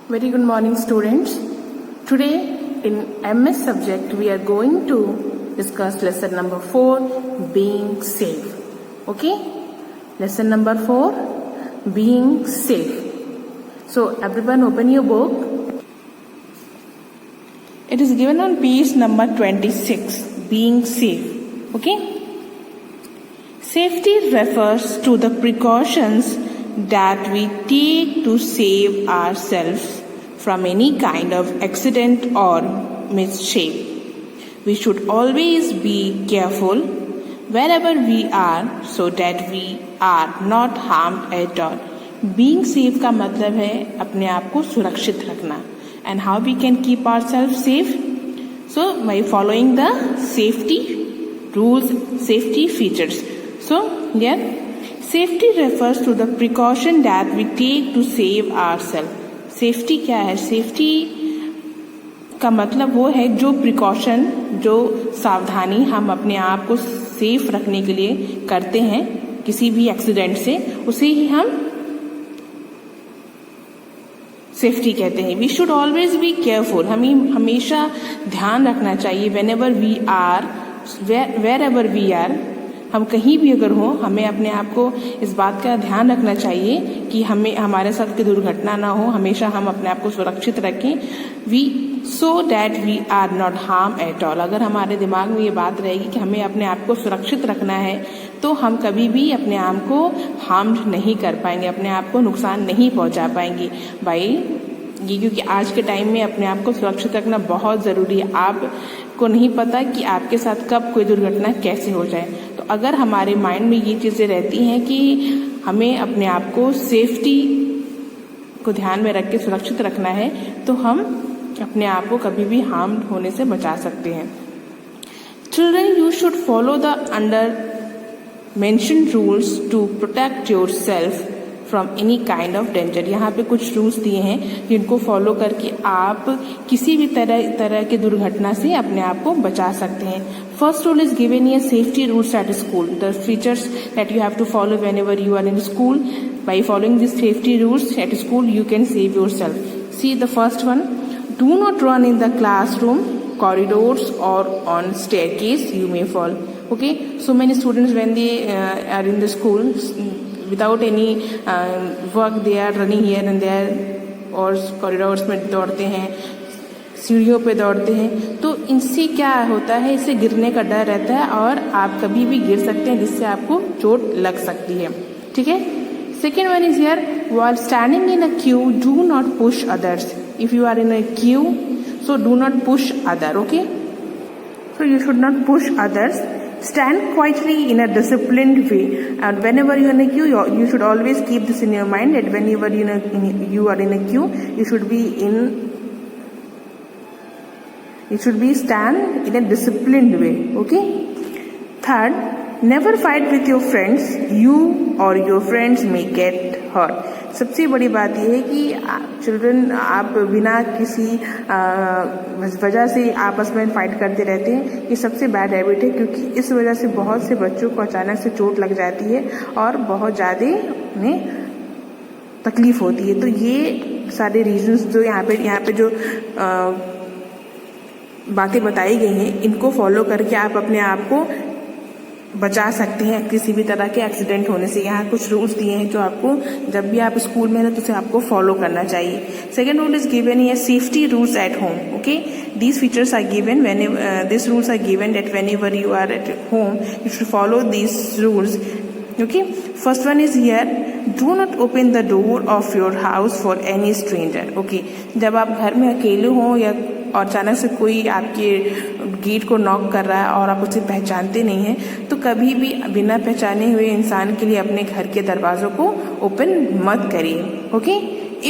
Very good morning, students. Today in MS subject we are going to discuss lesson number 4, being safe. Okay, lesson number 4, being safe. So everyone open your book. It is given on page number 26, being safe. Okay, safety refers to the precautions that we take to save ourselves from any kind of accident or mischief. We should always be careful wherever we are so that we are not harmed at all. Being safe का मतलब है अपने आप को सुरक्षित रखना. And how we can keep ourselves safe? So by following the safety rules, safety features. So here, safety refers to the precaution that we take to save ourselves. Safety क्या है? सेफ्टी का मतलब वो है जो प्रिकॉशन, जो सावधानी हम अपने आप को सेफ रखने के लिए करते हैं किसी भी एक्सीडेंट से, उसे ही हम सेफ्टी कहते हैं. We should always be careful. हमें हमेशा ध्यान रखना चाहिए. Whenever we are, wherever we are, हम कहीं भी अगर हो, हमें अपने आप को इस बात का ध्यान रखना चाहिए कि हमें हमारे साथ कोई दुर्घटना ना हो. हमेशा हम अपने आप को सुरक्षित रखें. We so that we are not harm at all. अगर हमारे दिमाग में ये बात रहेगी कि हमें अपने आप को सुरक्षित रखना है तो हम कभी भी अपने आप को हार्म नहीं कर पाएंगे, अपने आप को नुकसान नहीं पहुंचा पाएंगे भाई ये. क्योंकि आज के टाइम में अपने आप को सुरक्षित रखना बहुत ज़रूरी है. आपको नहीं पता कि आपके साथ कब कोई दुर्घटना कैसे हो जाए. तो अगर हमारे माइंड में ये चीज़ें रहती हैं कि हमें अपने आप को सेफ्टी को ध्यान में रख के सुरक्षित रखना है, तो हम अपने आप को कभी भी हार्म होने से बचा सकते हैं. Children, you should follow the under mentioned rules to protect yourself from any kind of danger. यहाँ पे कुछ रूल्स दिए हैं जिनको फॉलो करके आप किसी भी तरह की दुर्घटना से अपने आप को बचा सकते हैं. First rule is given here, safety rules at school. The features that you have to follow whenever you are in school. By following this safety rules at school you can save yourself. See the first one, do not run in the classroom, corridors or on staircase, you may fall. Okay, so many students when they are in the school without any work they are running here and there, और corridors में दौड़ते हैं, सीढ़ियों पे दौड़ते हैं. तो इनसे क्या होता है, इससे गिरने का डर रहता है और आप कभी भी गिर सकते हैं जिससे आपको चोट लग सकती है. ठीक है. Second one is here, while standing in a queue do not push others. If you are in a queue, so do not push other. Okay, so you should not push others. Stand quietly in a disciplined way, and whenever you are in a queue, you should always keep this in your mind that whenever you are in a queue, you should be stand in a disciplined way. Okay. Third, never fight with your friends. You or your friends may get hurt. सबसे बड़ी बात यह है कि children, आप बिना किसी वजह से आपस में फाइट करते रहते हैं. ये सबसे बैड हैबिट है, क्योंकि इस वजह से बहुत से बच्चों को अचानक से चोट लग जाती है और बहुत ज़्यादा उन्हें तकलीफ होती है. तो ये सारे रीजंस जो यहाँ पे जो बातें बताई गई हैं, इनको फॉलो करके आप अपने आप को बचा सकते हैं किसी भी तरह के एक्सीडेंट होने से. यहाँ कुछ रूल्स दिए हैं जो आपको जब भी आप स्कूल में हैं तो उसे आपको फॉलो करना चाहिए. Second rule is given here, safety rules eight home. Okay, these features are given these rules are given that whenever you are at home you should follow these rules. Okay, first one is here, do not open the door of your house for any stranger. Okay, जब आप घर में अकेले हों या और अचानक से कोई आपके गेट को नॉक कर रहा है और आप उसे पहचानते नहीं हैं, तो कभी भी बिना पहचाने हुए इंसान के लिए अपने घर के दरवाज़ों को ओपन मत करिए. Okay,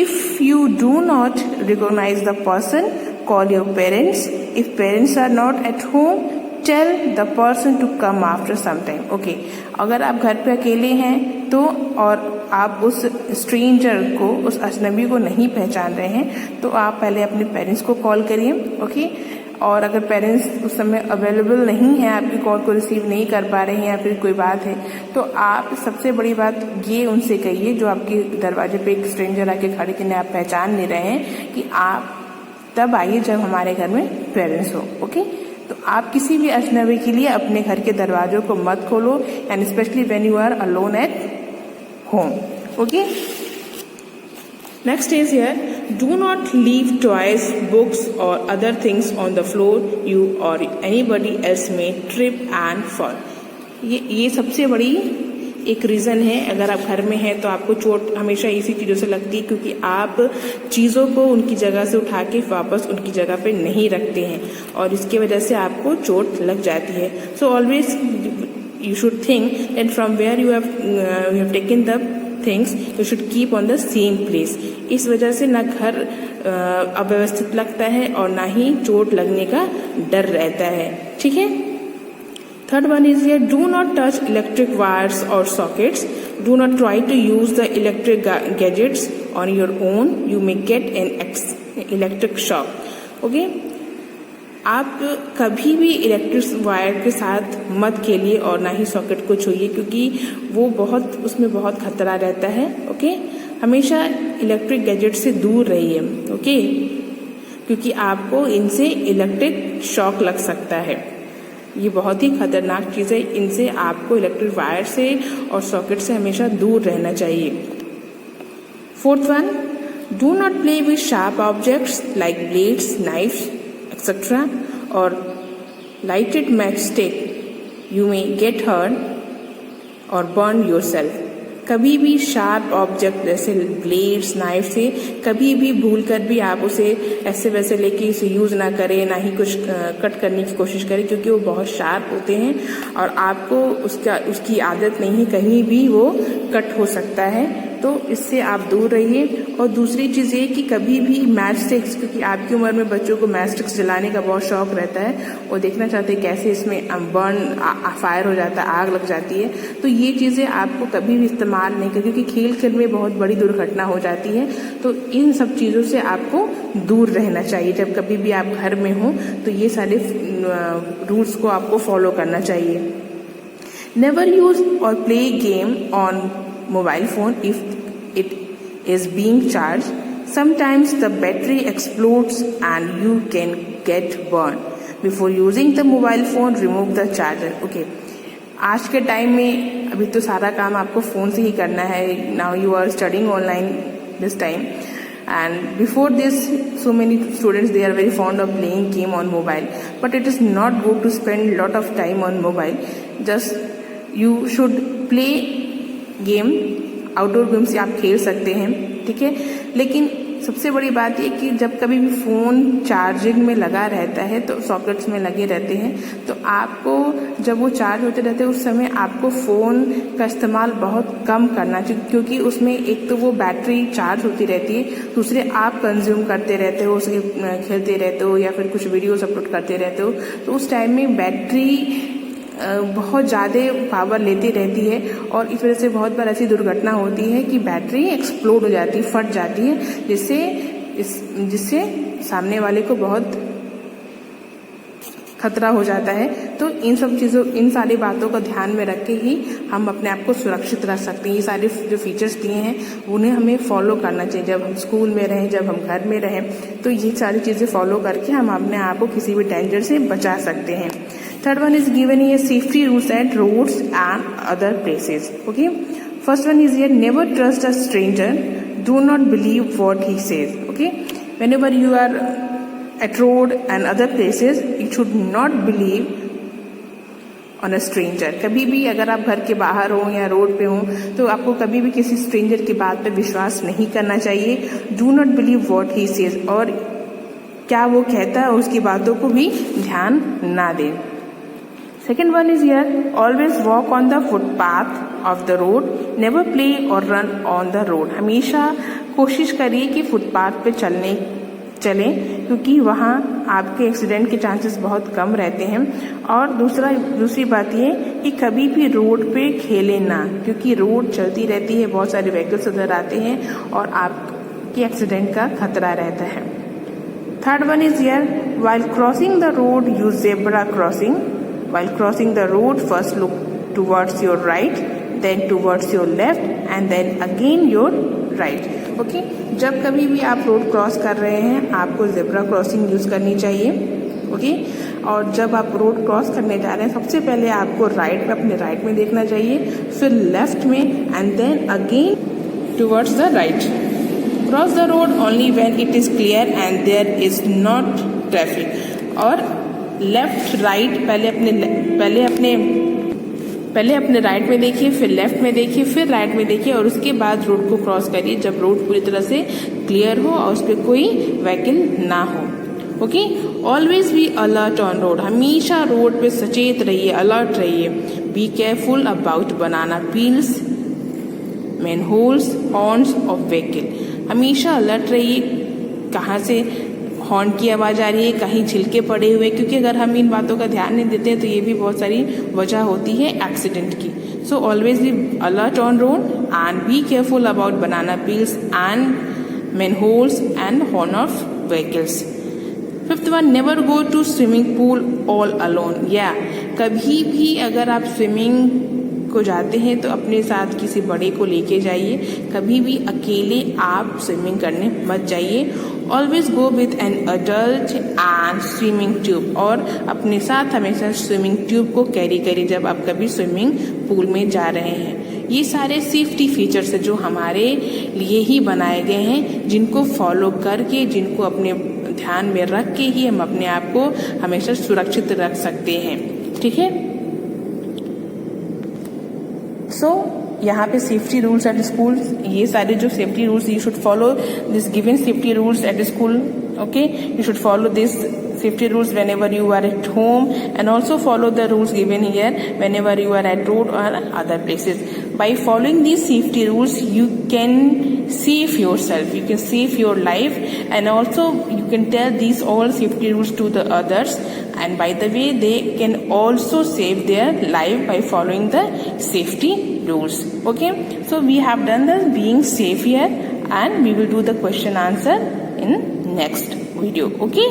if you do not recognize the person, call your parents. If parents are not at home, tell the person to come after some time. Okay, अगर आप घर पे अकेले हैं तो और आप उस स्ट्रेंजर को, उस अजनबी को नहीं पहचान रहे हैं, तो आप पहले अपने पेरेंट्स को कॉल करिए. ओके, और अगर पेरेंट्स उस समय अवेलेबल नहीं है, आपकी कॉल को रिसीव नहीं कर पा रहे हैं या फिर कोई बात है, तो आप सबसे बड़ी बात ये उनसे कहिए जो आपके दरवाजे पे एक स्ट्रेंजर आके खड़े जिन्हें आप पहचान नहीं रहे हैं, कि आप तब आइए जब हमारे घर में पेरेंट्स हो। ओके, तो आप किसी भी अजनबी के लिए अपने घर के दरवाजों को मत खोलो, and specially when you are alone at home. Okay, next is here, do not leave toys, books or other things on the floor. You or anybody else may trip and fall. ये सबसे बड़ी एक reason है। अगर आप घर में हैं तो आपको चोट हमेशा इसी चीज़ों से लगती है, क्योंकि आप चीज़ों को उनकी जगह से उठा के वापस उनकी जगह पे नहीं रखते हैं, और इसकी वजह से आपको चोट लग जाती है। So always you should think that from where you have taken the things, you should keep on the same place. इस वजह से ना घर अव्यवस्थित लगता है और ना ही चोट लगने का डर रहता है। ठीक है, third one is here, do not touch electric wires और sockets, do not try to use the electric gadgets on your own, you may get an electric shock. Okay, आप कभी भी इलेक्ट्रिक वायर के साथ मत खेलिए और ना ही सॉकेट को छूइए, क्योंकि वो उसमें बहुत खतरा रहता है। ओके, हमेशा इलेक्ट्रिक गैजेट से दूर रहिए। ओके, क्योंकि आपको इनसे इलेक्ट्रिक शॉक लग सकता है। ये बहुत ही खतरनाक चीज़ है, इनसे आपको इलेक्ट्रिक वायर से और सॉकेट से हमेशा दूर रहना चाहिए। Fourth one, do not play with sharp objects like blades, knifes etc. or lighted matchstick. You may get hurt or burn yourself. कभी भी शार्प ऑब्जेक्ट जैसे ब्लेड्स, नाइफ से कभी भी भूल कर भी आप उसे ऐसे वैसे लेके इसे यूज़ ना करें, ना ही कुछ कट करने की कोशिश करें, क्योंकि वो बहुत शार्प होते हैं और आपको उसकी आदत नहीं है, कहीं भी वो कट हो सकता है, तो इससे आप दूर रहिए। और दूसरी चीज़ ये कि कभी भी मैच स्टिक्स, क्योंकि आपकी उम्र में बच्चों को मैच स्टिक्स जलाने का बहुत शौक रहता है, वो देखना चाहते हैं कैसे इसमें बर्न फायर हो जाता है, आग लग जाती है, तो ये चीज़ें आपको कभी भी इस्तेमाल नहीं करें, क्योंकि खेल में बहुत बड़ी दुर्घटना हो जाती है। तो इन सब चीज़ों से आपको दूर रहना चाहिए। जब कभी भी आप घर में हो तो ये सारे रूल्स को आपको फॉलो करना चाहिए। नेवर यूज और play game on mobile phone if it is being charged. Sometimes the battery explodes and you can get burned. Before using the mobile phone, remove the charger. Okay. आज के time में अभी तो सारा काम आपको phone से ही करना है. Now you are studying online this time. And before this, so many students, they are very fond of playing game on mobile. But it is not good to spend lot of time on mobile. Just you should play game. Outdoor games से आप खेल सकते हैं, ठीक है, लेकिन सबसे बड़ी बात ये कि जब कभी भी फ़ोन चार्जिंग में लगा रहता है तो सॉकेट्स में लगे रहते हैं, तो आपको जब वो चार्ज होते रहते हैं उस समय आपको फ़ोन का इस्तेमाल बहुत कम करना चाहिए, क्योंकि उसमें एक तो वो बैटरी चार्ज होती रहती है, दूसरे आप कंज्यूम करते रहते हो, उसके खेलते रहते हो या फिर कुछ वीडियोस अपलोड करते रहते हो, तो उस टाइम में बैटरी बहुत ज़्यादा पावर लेती रहती है और इस वजह से बहुत बार ऐसी दुर्घटना होती है कि बैटरी एक्सप्लोड हो जाती है, फट जाती है, जिससे सामने वाले को बहुत खतरा हो जाता है। तो इन सारी बातों को ध्यान में रख के ही हम अपने आप को सुरक्षित रख सकते हैं। ये सारे जो फीचर्स दिए हैं उन्हें हमें फॉलो करना चाहिए। जब हम स्कूल में रहें, जब हम घर में रहें, तो ये सारी चीज़ें फॉलो करके हम अपने आप को किसी भी डेंजर से बचा सकते हैं। Third one is given here safety rules at roads and other places. Okay. First one is here, never trust a stranger. Do not believe what he says. Okay. Whenever you are at road and other places, you should not believe on a stranger. कभी भी अगर आप घर के बाहर हो या road पे हो तो आपको कभी भी किसी स्ट्रेंजर की बात पे विश्वास नहीं करना चाहिए. Do not believe what he says. और क्या वो कहता है उसकी बातों को भी ध्यान ना दें. Second one is here, always walk on the footpath of the road, never play or run on the road. हमेशा कोशिश करिए कि फुटपाथ पे चलें, क्योंकि वहाँ आपके एक्सीडेंट के चांसेस बहुत कम रहते हैं. और दूसरी बात ये कि कभी भी रोड पे खेलें ना, क्योंकि रोड चलती रहती है, बहुत सारे व्हीकल्स उधर आते हैं और आपके एक्सीडेंट का खतरा रहता है. Third one is here, while crossing the road, use zebra crossing. While crossing the road, first look towards your right, then towards your left, and then again your right. Okay, जब कभी भी आप road cross कर रहे हैं आपको zebra crossing use करनी चाहिए. ओके, और जब आप रोड क्रॉस करने जा रहे हैं सबसे पहले आपको राइट में, अपने राइट में देखना चाहिए, फिर लेफ्ट में, and then again towards the right. Cross the road only when it is clear and there is not traffic. और लेफ्ट राइट पहले अपने राइट में देखिए, फिर लेफ्ट में देखिए, फिर राइट में देखिए, और उसके बाद रोड को क्रॉस करिए जब रोड पूरी तरह से क्लियर हो और उस पर कोई व्हीकल ना हो. Okay, always be alert on road. हमेशा रोड पे सचेत रहिए, अलर्ट रहिए. B careful about banana peels, manholes, horns of vehicle. हमेशा अलर्ट रहिए, कहाँ से हॉर्न की आवाज़ आ रही है, कहीं छिलके पड़े हुए, क्योंकि अगर हम इन बातों का ध्यान नहीं देते हैं तो ये भी बहुत सारी वजह होती है एक्सीडेंट की. So always be alert on road and be careful about banana peels and manholes and horn of vehicles. Fifth one, never go to swimming pool all alone. या कभी भी अगर आप स्विमिंग को जाते हैं तो अपने साथ किसी बड़े को लेके जाइए. कभी भी अकेले आप स्विमिंग करने मत जाइए. Always go with an adult and swimming tube. और अपने साथ हमेशा स्विमिंग ट्यूब को कैरी करिए जब आप कभी स्विमिंग पूल में जा रहे हैं. ये सारे सेफ्टी फीचर्स है जो हमारे लिए ही बनाए गए हैं, जिनको फॉलो करके, जिनको अपने ध्यान में रख के ही हम अपने आप को हमेशा सुरक्षित रख सकते हैं. ठीक है. सो यहाँ पे सेफ्टी रूल्स एट स्कूल, ये सारे जो safety rules, you should follow this given safety rules at school. Okay, you should follow this safety rules whenever you are at home, and also follow the rules given here whenever you are at road or other places. By following these safety rules you can save yourself, you can save your life, and also you can tell these all safety rules to the others, and by the way they can also save their life by following the safety rules. Okay, so we have done the being safe here, and we will do the question answer in next video. Okay,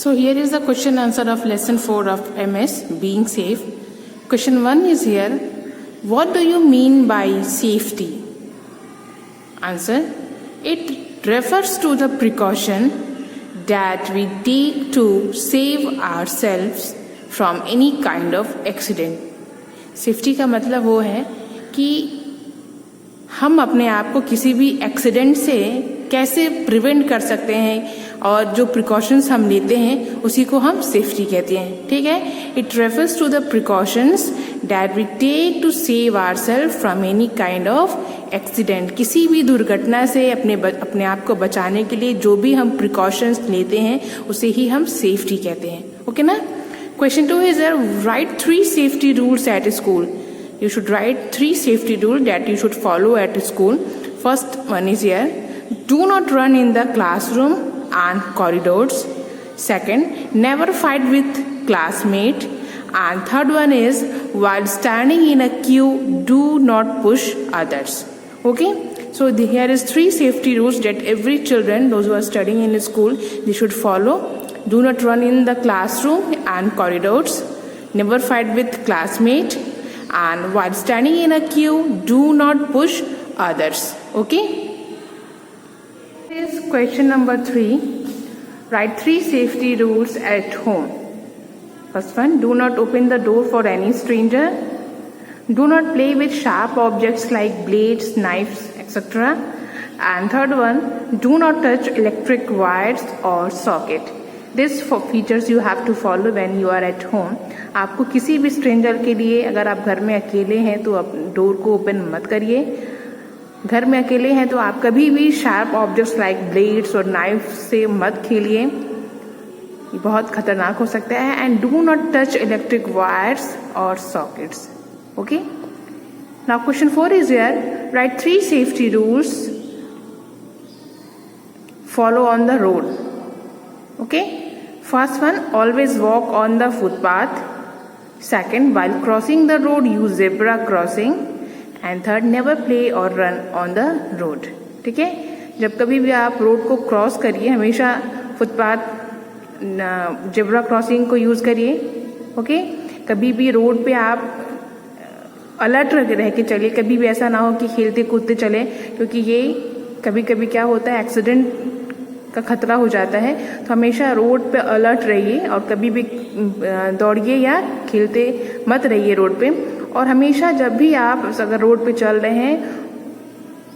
so here is the question answer of lesson 4 of MS being safe. Question 1 is here, what do you mean by safety? Answer, it refers to the precaution that we take to save ourselves from any kind of accident. Safety का मतलब वो है कि हम अपने आप को किसी भी एक्सीडेंट से कैसे प्रिवेंट कर सकते हैं, और जो प्रिकॉशंस हम लेते हैं उसी को हम सेफ्टी कहते हैं. ठीक है. It refers to the precautions that we take to save ourselves from any kind of accident. किसी भी दुर्घटना से अपने आप को बचाने के लिए जो भी हम प्रिकॉशंस लेते हैं उसे ही हम सेफ्टी कहते हैं. ओके ना. Question 2 is there, write 3 safety rules at school. You should write 3 safety rules that you should follow at school. First one is here, do not run in the classroom and corridors. Second, never fight with classmate. And third one is, while standing in a queue, do not push others. Okay. So here is 3 safety rules that every children, those who are studying in school, they should follow. Do not run in the classroom and corridors. Never fight with classmate. And while standing in a queue, do not push others. Okay. This is question number 3. Write 3 safety rules at home. First one, do not open the door for any stranger. Do not play with sharp objects like blades, knives, etc. And third one, do not touch electric wires or socket. This features you have to follow when you are at home. आपको किसी भी stranger के लिए, अगर आप घर में अकेले हैं तो आप डोर को ओपन मत करिए. घर में अकेले हैं तो आप कभी भी शार्प ऑब्जेक्ट्स लाइक ब्लेड्स और नाइफ से मत खेलिए, ये बहुत खतरनाक हो सकता है. And do not touch electric wires और sockets. Okay. Now question 4 is here, write 3 safety rules follow on the road. Okay. First one, always walk on the footpath. Second, while crossing the road, use zebra crossing. And third, never play or run on the road. ठीक है. जब कभी भी आप road को cross करिए हमेशा footpath zebra crossing को यूज़ करिए। ओके, कभी भी रोड पे आप अलर्ट रह के चलिए, कभी भी ऐसा ना हो कि खेलते कूदते चले, क्योंकि ये कभी कभी क्या होता है एक्सीडेंट का खतरा हो जाता है। तो हमेशा रोड पे अलर्ट रहिए और कभी भी दौड़िए या खेलते मत रहिए रोड पे। और हमेशा जब भी आप अगर रोड पे चल रहे हैं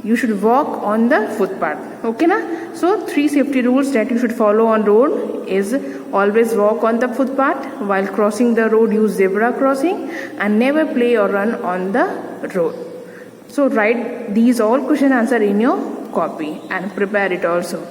you should walk on the footpath. Okay na? So 3 safety rules that you should follow on road is always walk on the footpath, while crossing the road use zebra crossing, and never play or run on the road. So write these all question answer in your copy and prepare it also.